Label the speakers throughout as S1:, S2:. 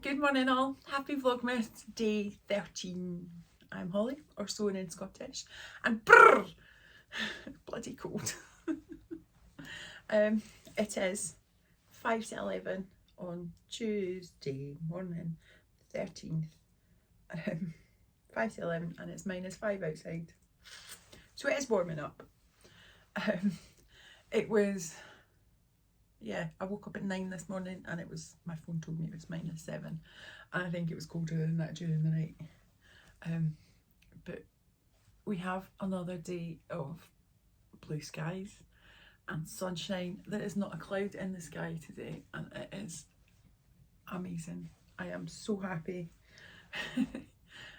S1: Good morning all, happy Vlogmas day 13. I'm Holly, or Soan in Scottish, and brrr, bloody cold. It is 5 to 11 on Tuesday morning, 13th. 5 to 11 and it's -5 outside. So it is warming up. It was, yeah, I woke up at 9 this morning and it was, my phone told me it was -7. And I think it was colder than that during the night. But we have another day of blue skies and sunshine. There is not a cloud in the sky today and it is amazing. I am so happy.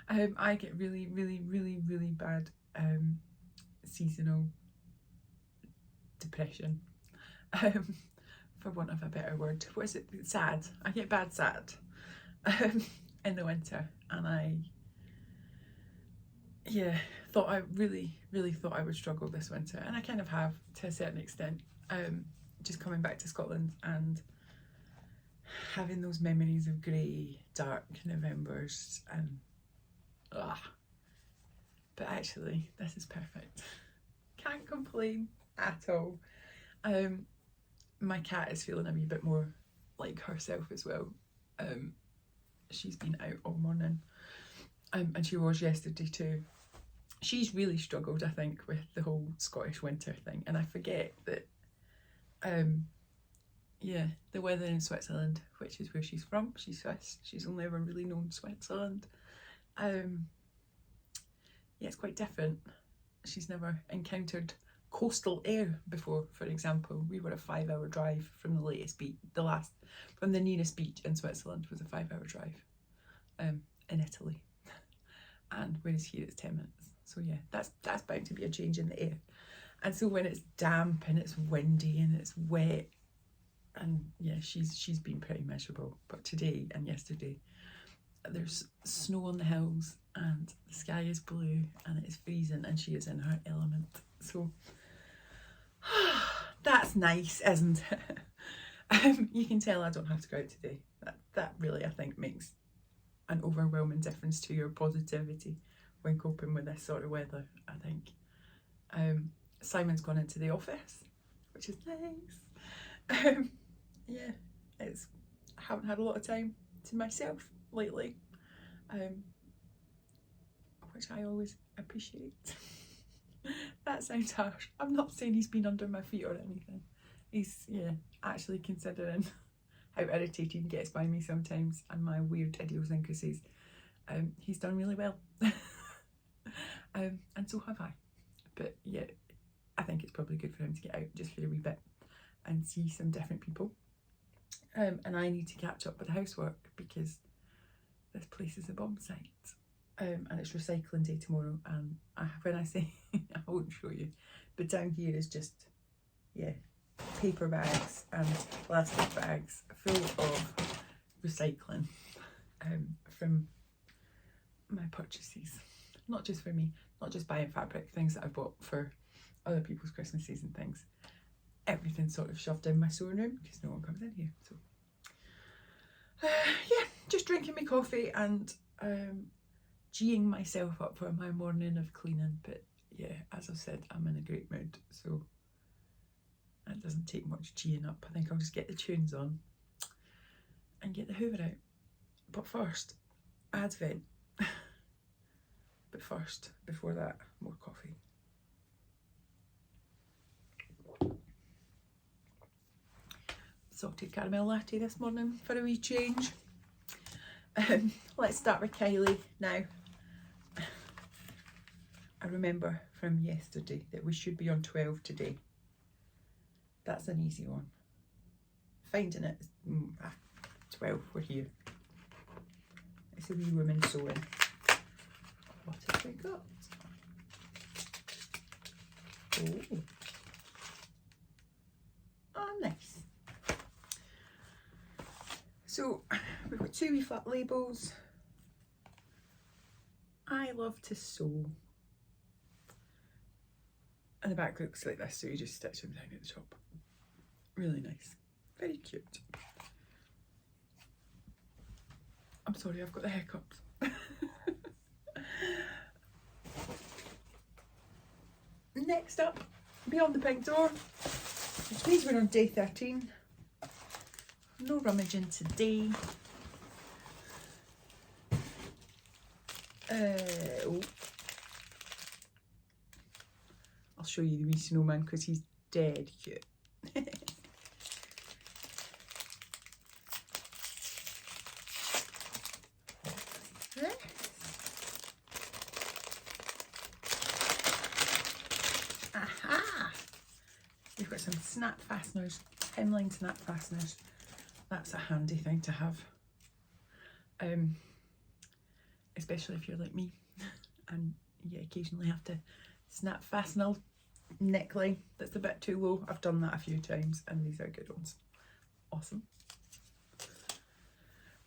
S1: I get really bad seasonal depression, for want of a better word. What is it? Sad. I get bad sad in the winter, and I thought I really thought I would struggle this winter, and I kind of have to a certain extent. Just coming back to Scotland and having those memories of grey, dark Novembers and but actually this is perfect. Can't complain at all. My cat is feeling a wee bit more like herself as well. She's been out all morning, and she was yesterday too. She's really struggled, I think, with the whole Scottish winter thing, and I forget that the weather in Switzerland, which is where she's from, she's Swiss, she's only ever really known Switzerland. It's quite different. She's never encountered coastal air before, for example. We were a 5-hour drive from the latest beach, from the nearest beach in Switzerland was a 5-hour drive in Italy. And whereas here it's 10 minutes. So yeah, that's bound to be a change in the air. And so when it's damp and it's windy and it's wet, and yeah, she's been pretty miserable. But today and yesterday, there's snow on the hills and the sky is blue and it is freezing and she is in her element. So that's nice, isn't it? You can tell I don't have to go out today. That really, I think, makes an overwhelming difference to your positivity when coping with this sort of weather, I think. Simon's gone into the office, which is nice. Yeah, I haven't had a lot of time to myself lately, which I always appreciate. That sounds harsh. I'm not saying he's been under my feet or anything. He's, actually, considering how irritated he gets by me sometimes and my weird idiosyncrasies, he's done really well. And so have I. But yeah, I think it's probably good for him to get out just for a wee bit and see some different people. And I need to catch up with the housework because this place is a bomb site. And it's recycling day tomorrow, and when I say I won't show you, but down here is just paper bags and plastic bags full of recycling from my purchases. Not just for me, not just buying fabric, things that I bought for other people's Christmases and things. Everything's sort of shoved in my sewing room because no one comes in here. So just drinking my coffee and G'ing myself up for my morning of cleaning. But yeah, as I've said, I'm in a great mood, so it doesn't take much G'ing up. I think I'll just get the tunes on and get the hoover out. But first, Advent. But first, before that, more coffee. Salted caramel latte this morning for a wee change. Let's start with Kylie now. I remember from yesterday that we should be on 12 today. That's an easy one. Finding it, 12, we're here. It's a wee woman sewing. What have we got? Oh, nice. So we've got 2 wee flat labels. I love to sew. And the back looks like this, so you just stitch them down at the top. Really nice. Very cute. I'm sorry, I've got the hiccups. Next up, Beyond the Pink Door, which means we're on day 13. No rummaging today. Oh. I'll show you the wee snowman because he's dead cute. Aha! We've got some snap fasteners, hemline snap fasteners. That's a handy thing to have. Especially if you're like me and you occasionally have to snap fasten a neckline that's a bit too low. I've done that a few times and these are good ones. Awesome.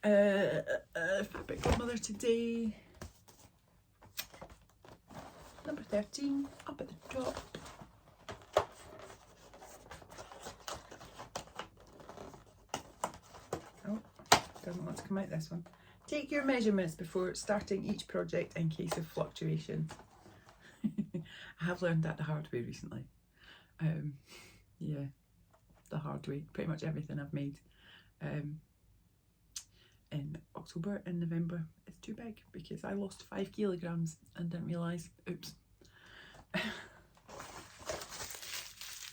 S1: Fabric Godmother today. Number 13, up at the top. Oh, doesn't want to come out this one. Take your measurements before starting each project in case of fluctuations. I have learned that the hard way recently. Yeah, the hard way. Pretty much everything I've made in October and November is too big because I lost 5 kilograms and didn't realise. Oops.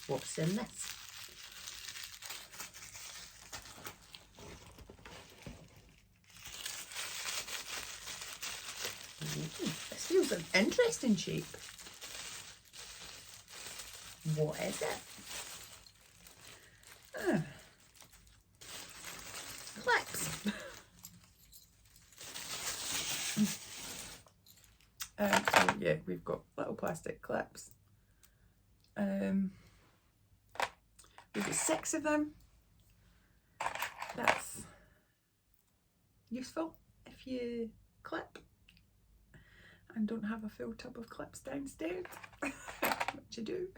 S1: What's in this? Ooh, this feels an interesting shape. What is it? Ah. Clips. So yeah, we've got little plastic clips. We've got 6 of them. That's useful if you clip and don't have a full tub of clips downstairs, which you do.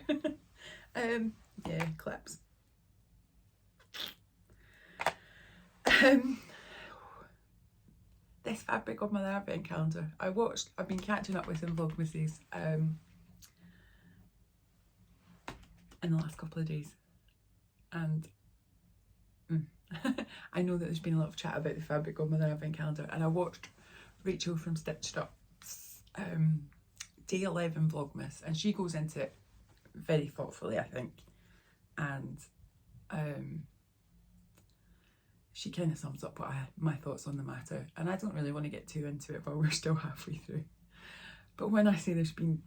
S1: Yeah, clips. This Fabric Godmother advent calendar I've been catching up with in Vlogmas in the last couple of days, and I know that there's been a lot of chat about the Fabric Godmother advent calendar, and I watched Rachel from Stitched Up's day 11 Vlogmas, and she goes into it very thoughtfully, I think, and she kind of sums up my thoughts on the matter, and I don't really want to get too into it, but we're still halfway through. But when I say there's been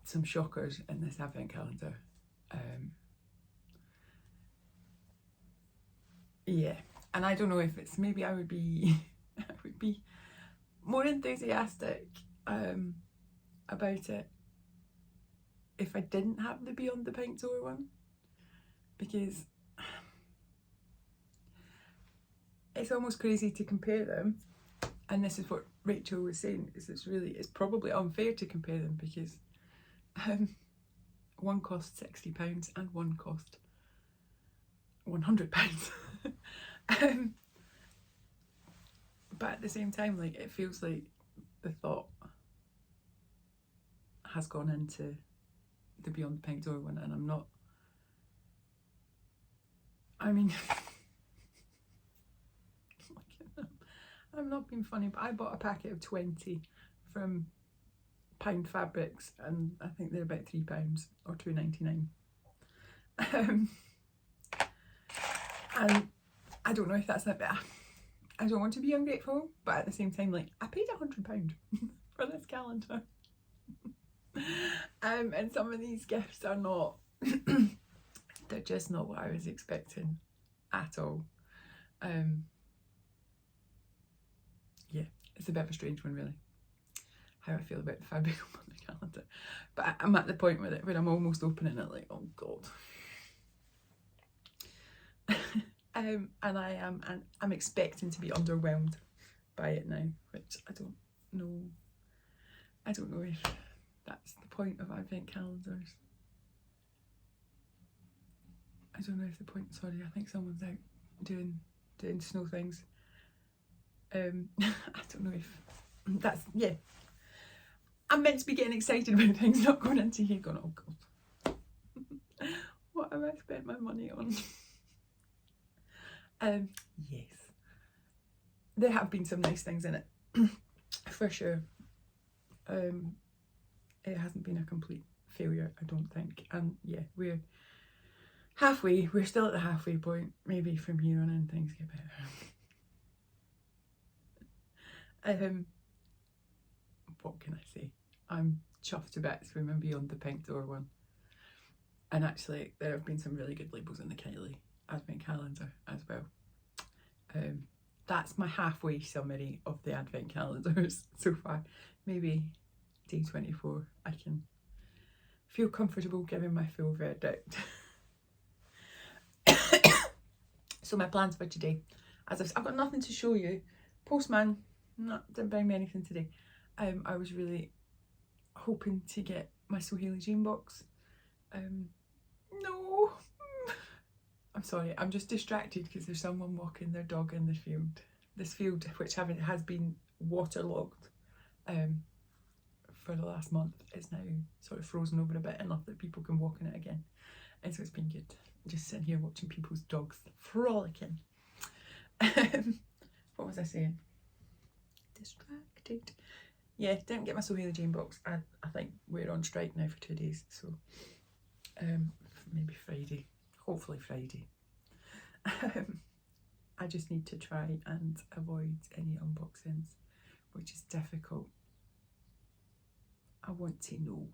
S1: some shockers in this advent calendar, yeah, and I don't know if it's, maybe I would be more enthusiastic about it if I didn't have the Beyond the Pink Door one, because it's almost crazy to compare them, and this is what Rachel was saying, is it's probably unfair to compare them because one cost £60 and one cost £100. But at the same time, like, it feels like the thought has gone into the Beyond the Pink Door one, and I'm not being funny, but I bought a packet of 20 from Pound Fabrics, and I think they're about £3 or £2.99. And I don't know if that's a bit. I don't want to be ungrateful, but at the same time, like, I paid £100 for this calendar. And some of these gifts are not, they're just not what I was expecting at all. Yeah, it's a bit of a strange one, really, how I feel about the Fabric Godmother calendar. But I'm at the point with it where I'm almost opening it like, oh God. And I'm expecting to be underwhelmed by it now, which I don't know if that's the point of advent calendars. I don't know if the point, sorry, I think someone's out doing snow things. I don't know if that's, yeah. I'm meant to be getting excited about things, not going into here going, oh God, what have I spent my money on? Yes. There have been some nice things in it, for sure. It hasn't been a complete failure, I don't think. And yeah, we're halfway, we're still at the halfway point. Maybe from here on in things get better. What can I say? I'm chuffed to bits from my Beyond the Pink Door one. And actually, there have been some really good labels in the Kylie Advent Calendar as well. That's my halfway summary of the Advent Calendars so far. Maybe day 24, I can feel comfortable giving my full verdict. So my plans for today, as I've got nothing to show you. Postman didn't bring me anything today. I was really hoping to get my Sohaili Jane box. No, I'm sorry, I'm just distracted because there's someone walking their dog in the field. This field, which has been waterlogged for the last month, is now sort of frozen over a bit enough that people can walk in it again. And so it's been good, just sitting here watching people's dogs frolicking. What was I saying? Distracted. Yeah, didn't get my Sohaili Jane box. I think we're on strike now for 2 days, so maybe Friday, hopefully Friday. I just need to try and avoid any unboxings, which is difficult. I want to know.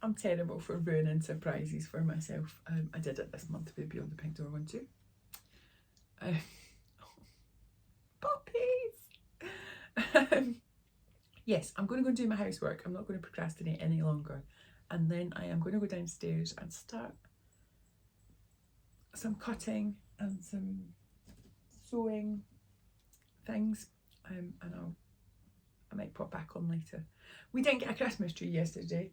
S1: I'm terrible for ruining surprises for myself. I did it this month with Beyond the Pink Door one too. Puppies! Yes, I'm going to go and do my housework. I'm not going to procrastinate any longer. And then I am going to go downstairs and start some cutting and some sewing things. And I might pop back on later. We didn't get a Christmas tree yesterday.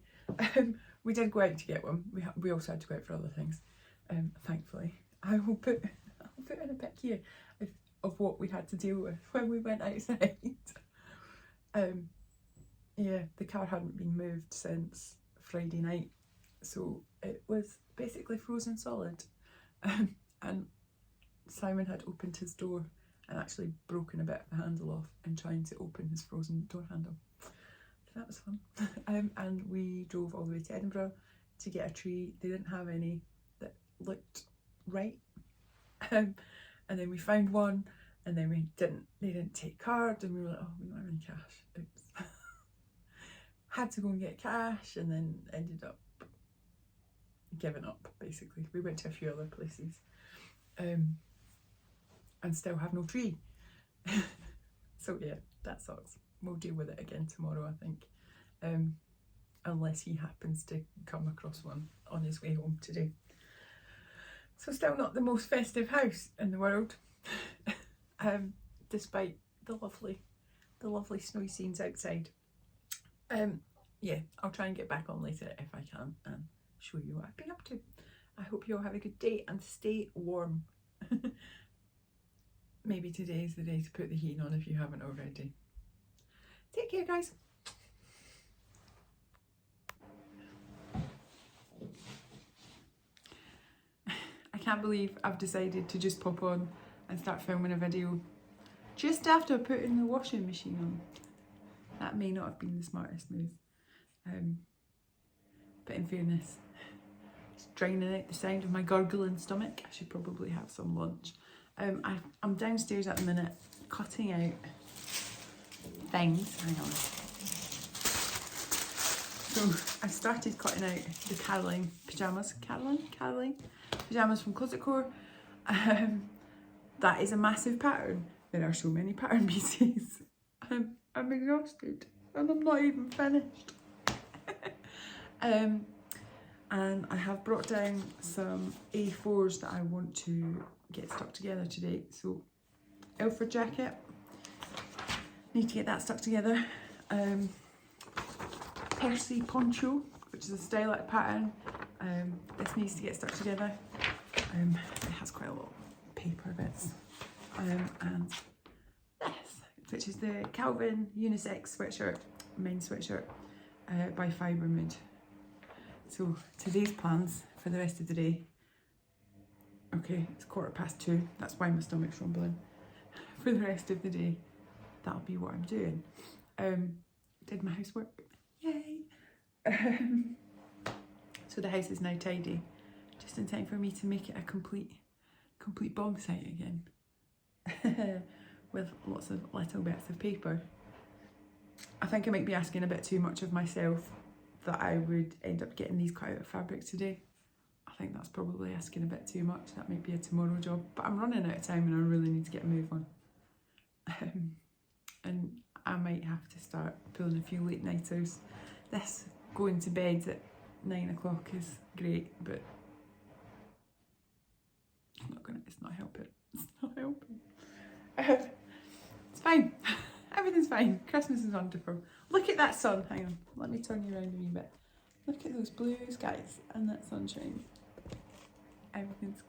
S1: We did go out to get one. We also had to go out for other things. Thankfully, I will put in a pic here of what we had to deal with when we went outside. Yeah, the car hadn't been moved since Friday night, so it was basically frozen solid. And Simon had opened his door and actually broken a bit of the handle off and trying to open his frozen door handle. So that was fun. And we drove all the way to Edinburgh to get a tree. They didn't have any that looked right. And then we found one, and then they didn't take card, and we were like, oh, we don't have any cash. Oops. Had to go and get cash, and then ended up giving up, basically. We went to a few other places. And still have no tree. So yeah, that sucks. We'll deal with it again tomorrow, I think. Unless he happens to come across one on his way home today. So still not the most festive house in the world. Despite the lovely snowy scenes outside. Yeah, I'll try and get back on later if I can and show you what I've been up to. I hope you all have a good day and stay warm. Maybe today's the day to put the heating on if you haven't already. Take care, guys. I can't believe I've decided to just pop on and start filming a video just after putting the washing machine on. That may not have been the smartest move. But in fairness, it's draining out the sound of my gurgling stomach. I should probably have some lunch. I'm downstairs at the minute cutting out things. Hang on. So I started cutting out the Caroline pyjamas. Caroline pyjamas from Closet Core. That is a massive pattern. There are so many pattern pieces. I'm exhausted and I'm not even finished. And I have brought down some A4s that I want to get stuck together today. So Ilford jacket, need to get that stuck together. Percy poncho, which is a stylish pattern. This needs to get stuck together. It has quite a lot of paper bits. And which is the Calvin unisex sweatshirt, men's sweatshirt by Fibre Mood. So today's plans for the rest of the day. Okay, it's 2:15. That's why my stomach's rumbling. For the rest of the day, that'll be what I'm doing. Did my housework. Yay! So the house is now tidy, just in time for me to make it a complete bomb site again. With lots of little bits of paper. I think I might be asking a bit too much of myself that I would end up getting these cut out of fabric today. I think that's probably asking a bit too much. That might be a tomorrow job, but I'm running out of time and I really need to get a move on. And I might have to start pulling a few late nighters. This going to bed at 9 o'clock is great, but it's not helping. It's not helping. It's fine. Everything's fine. Christmas is wonderful. Look at that sun. Hang on. Let me turn you around a wee bit. Look at those blue skies and that sunshine. Everything's...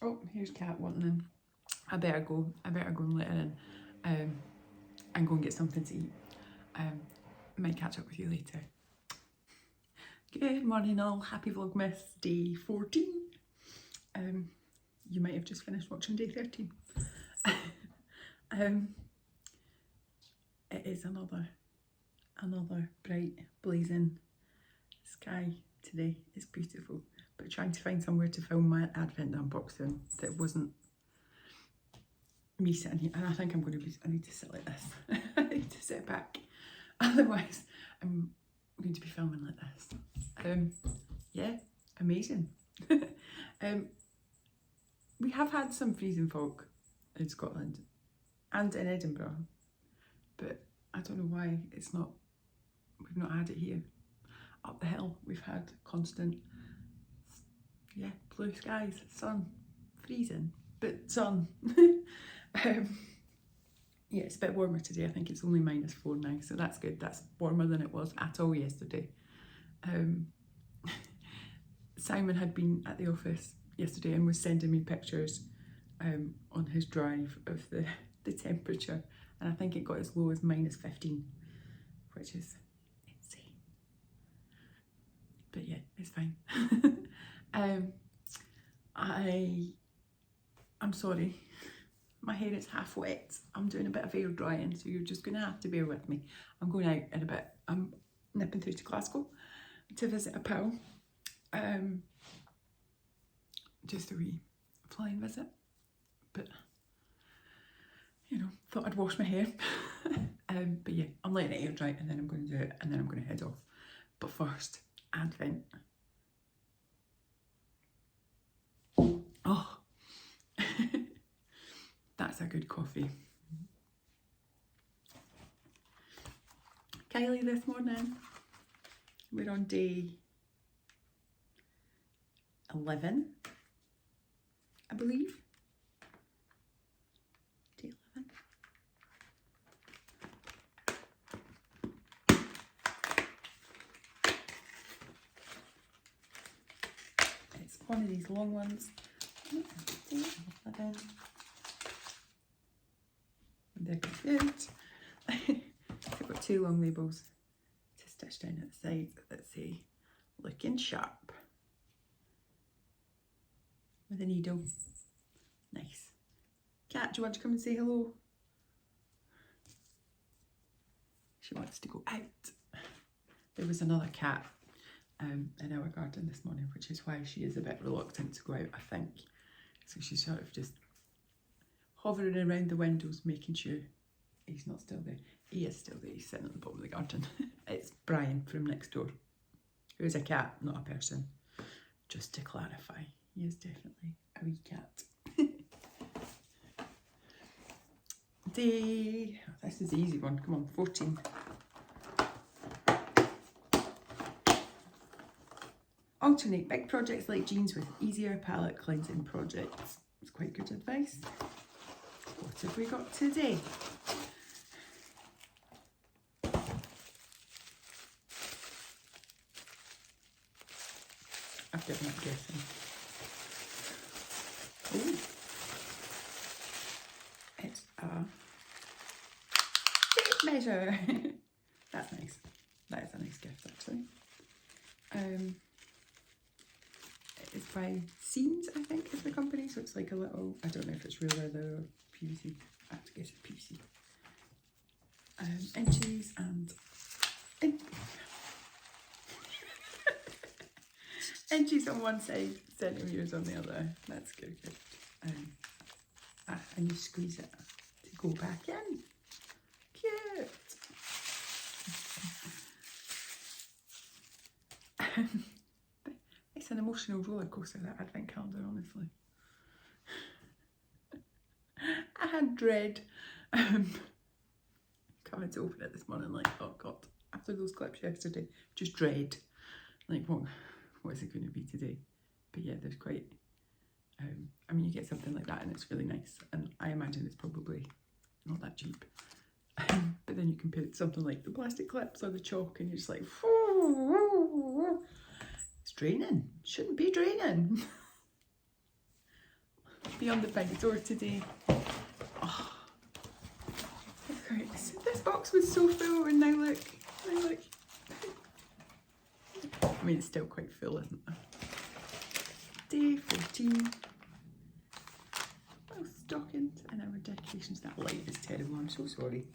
S1: Oh, here's Kat wanting in. I better go and let her in. And go and get something to eat. Might catch up with you later. Good morning all. Happy Vlogmas day 14. You might have just finished watching day 13. It is another bright, blazing sky today. It's beautiful, but trying to find somewhere to film my advent unboxing that wasn't me sitting here. And I think I need to sit like this. I need to sit back, otherwise I'm going to be filming like this. Yeah, amazing. We have had some freezing fog in Scotland and in Edinburgh, but I don't know why we've not had it here. Up the hill we've had constant, yeah, blue skies, sun, freezing, but sun. Yeah, it's a bit warmer today. I think it's only -4 now, so that's good. That's warmer than it was at all yesterday. Simon had been at the office yesterday and was sending me pictures on his drive of the temperature, and I think it got as low as -15, which is insane. But yeah, it's fine. I'm sorry, my hair is half wet. I'm doing a bit of air drying, so you're just gonna have to bear with me. I'm going out in a bit. I'm nipping through to Glasgow to visit a pal. Just a wee flying visit, but you know, thought I'd wash my hair. But yeah, I'm letting it air dry and then I'm going to do it and then I'm going to head off. But first, Advent. Oh, that's a good coffee. Kylie this morning, we're on day 11, I believe. Day 11. It's one of these long ones. Day 11. They're good. I've got 2 long labels to stitch down at the side that say "Looking Sharp" with a needle. Nice. Cat, do you want to come and say hello? She wants to go out. There was another cat in our garden this morning, which is why she is a bit reluctant to go out, I think. So she's sort of just hovering around the windows, making sure he's not still there. He is still there, he's sitting at the bottom of the garden. It's Brian from next door, who is a cat, not a person. Just to clarify, he is definitely a wee cat. This is the easy one, come on, 14. Alternate big projects like jeans with easier palette cleansing projects. It's quite good advice. What have we got today? I've given up guessing. Ooh. pleasure. That's nice. That is a nice gift actually. It's by Scenes, I think, is the company. So it's like a little, I don't know if it's real leather or PVC. I have to guess it's PVC. Inches and inches on one side, centimetres on the other. That's good. And you squeeze it to go back in. Cute. It's an emotional roller coaster, that advent calendar, honestly. I had dread coming to open it this morning, like, oh god, after those clips yesterday, just dread. Like, what is it going to be today? But yeah, there's quite, I mean, you get something like that and it's really nice, and I imagine it's probably not that cheap. But then you compare it to something like the plastic clips or the chalk and you're just like, it's draining, shouldn't be draining. Beyond the big door today. Oh, this box was so full and now look. I mean, it's still quite full, isn't it? Day 14. Oh, stockings and our decorations. That light is terrible, I'm so sorry.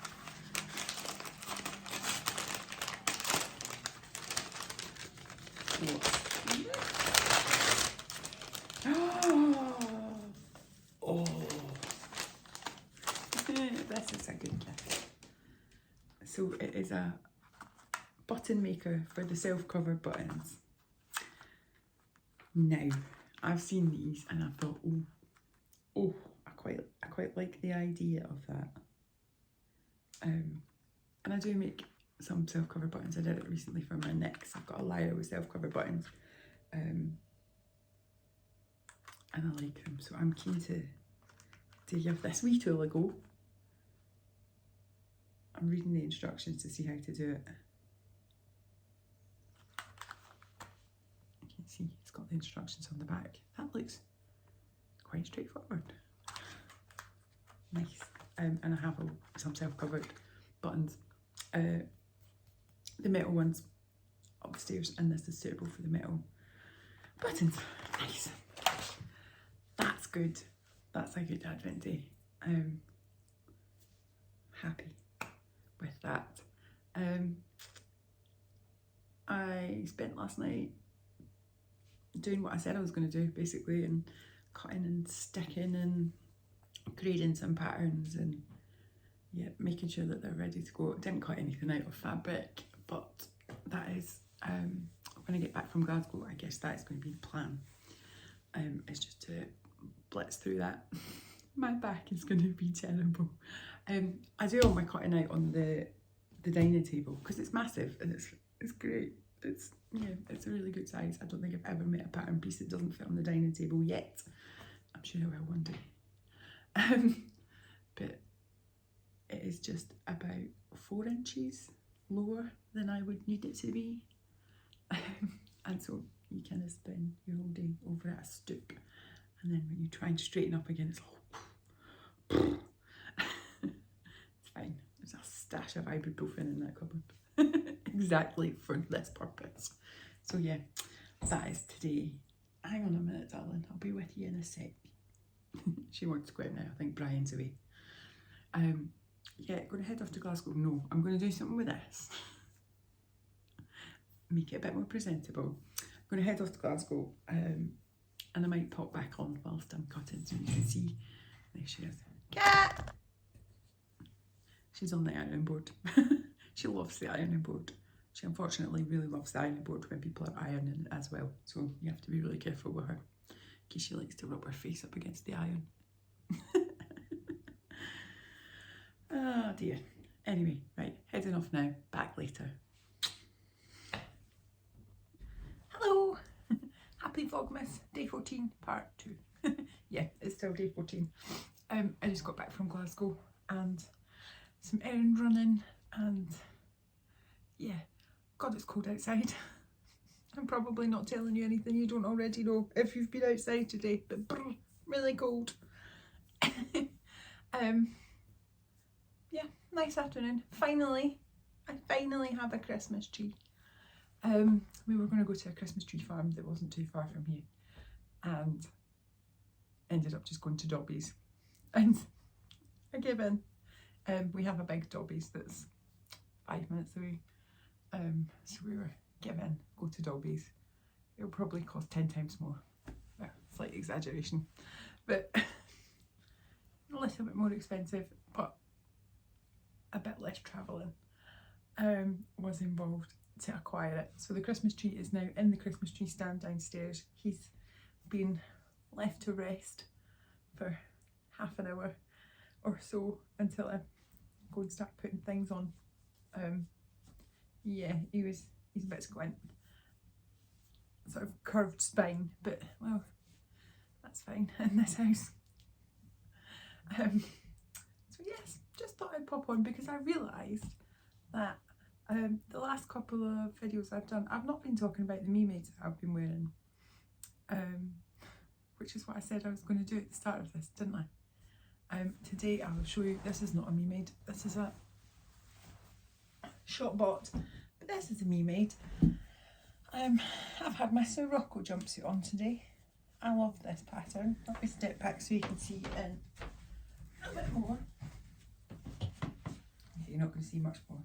S1: Oh, this is a good gift. So it is a button maker for the self-cover buttons. Now, I've seen these and I thought, oh, I quite like the idea of that. And I do make some self-cover buttons. I did it recently for my necks. I've got a lyre with self-cover buttons. And I like them, so I'm keen to give this wee tool a go. I'm reading the instructions to see how to do it. You can see it's got the instructions on the back. That looks quite straightforward. Nice. And I have some self-covered buttons. The metal ones upstairs, and this is suitable for the metal buttons. Nice. That's good. That's a good Advent day. Happy with that. I spent last night doing what I said I was going to do, basically, and cutting and sticking and grading some patterns and yeah, making sure that they're ready to go. I didn't cut anything out of fabric, but that is when I get back from Glasgow, I guess that is going to be the plan. It's just to blitz through that. My back is going to be terrible. I do all my cutting out on the dining table because it's massive and it's great. It's a really good size. I don't think I've ever made a pattern piece that doesn't fit on the dining table yet. I'm sure I will one day. But it is just about 4 inches lower than I would need it to be. And so you kind of spend your whole day over at a stoop, and then when you try and straighten up again, it's all it's fine. There's a stash of ibuprofen in that cupboard. Exactly for this purpose. So yeah, that is today. Hang on a minute, darling, I'll be with you in a sec. She wants to go out now. I think Brian's away. Yeah, going to head off to Glasgow. No, I'm going to do something with this. Make it a bit more presentable. I'm going to head off to Glasgow, and I might pop back on whilst I'm cutting so you can see. There she is. Cat! She's on the ironing board. She loves the ironing board. She unfortunately really loves the ironing board when people are ironing as well. So you have to be really careful with her, in case she likes to rub her face up against the iron. Oh dear. Anyway, right, heading off now. Back later. Hello! Happy Vlogmas, day 14, part 2. Yeah, it's still day 14. I just got back from Glasgow and some errand running, and yeah, God, it's cold outside. I'm probably not telling you anything you don't already know if you've been outside today, but really cold. Yeah, nice afternoon. Finally, I finally have a Christmas tree. We were going to go to a Christmas tree farm that wasn't too far from here, and ended up just going to Dobby's, and I gave in. We have a big Dobby's that's 5 minutes away, so we were given go to Dobby's. It'll probably cost 10 times more. Well, slight exaggeration, but a little bit more expensive, but a bit less travelling was involved to acquire it. So the Christmas tree is now in the Christmas tree stand downstairs. He's been left to rest for half an hour or so until I go and start putting things on. Yeah, he's a bit squint, sort of curved spine, but well, that's fine in this house. So yes, just thought I'd pop on because I realised that the last couple of videos I've done, I've not been talking about the me maids that I've been wearing, which is what I said I was going to do at the start of this, didn't I? Today I will show you, this is not a me maid, this is a shop bought, but this is a me maid. I've had my Sirocco jumpsuit on today. I love this pattern. Let me step back so you can see it in a bit more. You're not going to see much more.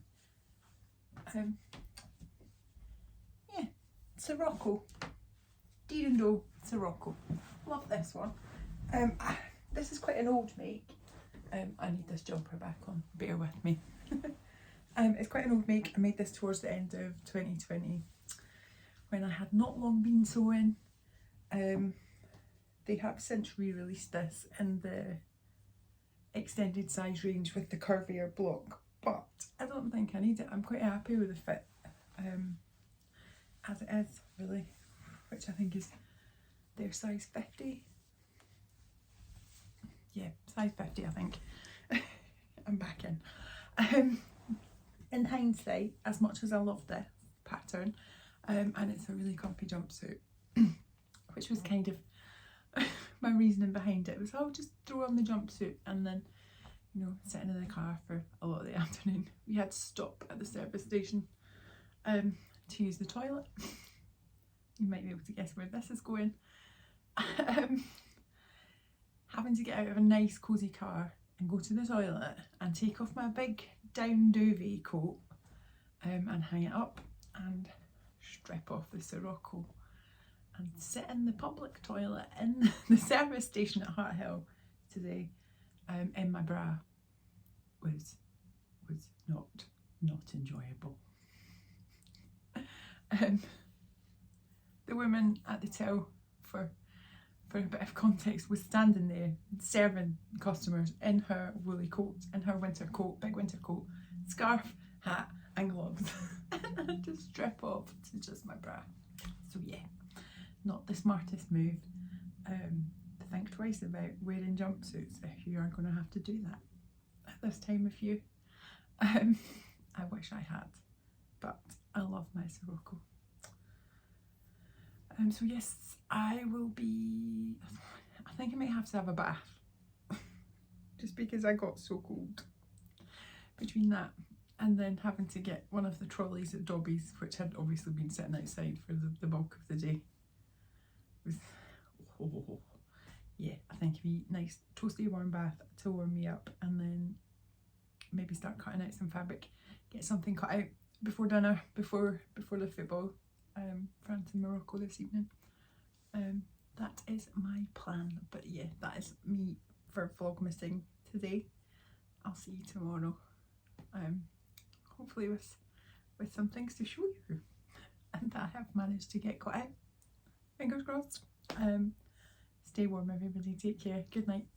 S1: Yeah, Sirocco. Deer and Do Sirocco. Love this one. This is quite an old make. I need this jumper back on. Bear with me. It's quite an old make. I made this towards the end of 2020 when I had not long been sewing. They have since re-released this in the extended size range with the curvier block, but I don't think I need it. I'm quite happy with the fit as it is, really, which I think is their size 50. Yeah, size 50 I think. I'm back in. In hindsight, as much as I love this pattern, and it's a really comfy jumpsuit, which was kind of my reasoning behind it, was I'll just throw on the jumpsuit and then, you know, sitting in the car for a lot of the afternoon. We had to stop at the service station to use the toilet. You might be able to guess where this is going. Having to get out of a nice cosy car and go to the toilet and take off my big down duvet coat and hang it up and strip off the Sirocco and sit in the public toilet in the service station at Hart Hill today in my bra was not enjoyable. The woman at the till, for a bit of context, was standing there serving customers in her woolly coat, in her winter coat, big winter coat, scarf, hat and gloves. And I had to strip off to just my bra. So yeah, not the smartest move. Think twice about wearing jumpsuits if you are going to have to do that at this time of year. I wish I had, but I love my Sirocco. So yes, I will be, I think I may have to have a bath just because I got so cold. Between that and then having to get one of the trolleys at Dobby's, which had obviously been sitting outside for the bulk of the day, was yeah, I think it'd be nice toasty warm bath to warm me up, and then maybe start cutting out some fabric, get something cut out before dinner, before the football, France and Morocco this evening. That is my plan. But yeah, that is me for Vlogmasing today. I'll see you tomorrow. Hopefully with some things to show you and that I have managed to get cut out. Fingers crossed. Stay warm everybody, take care, good night.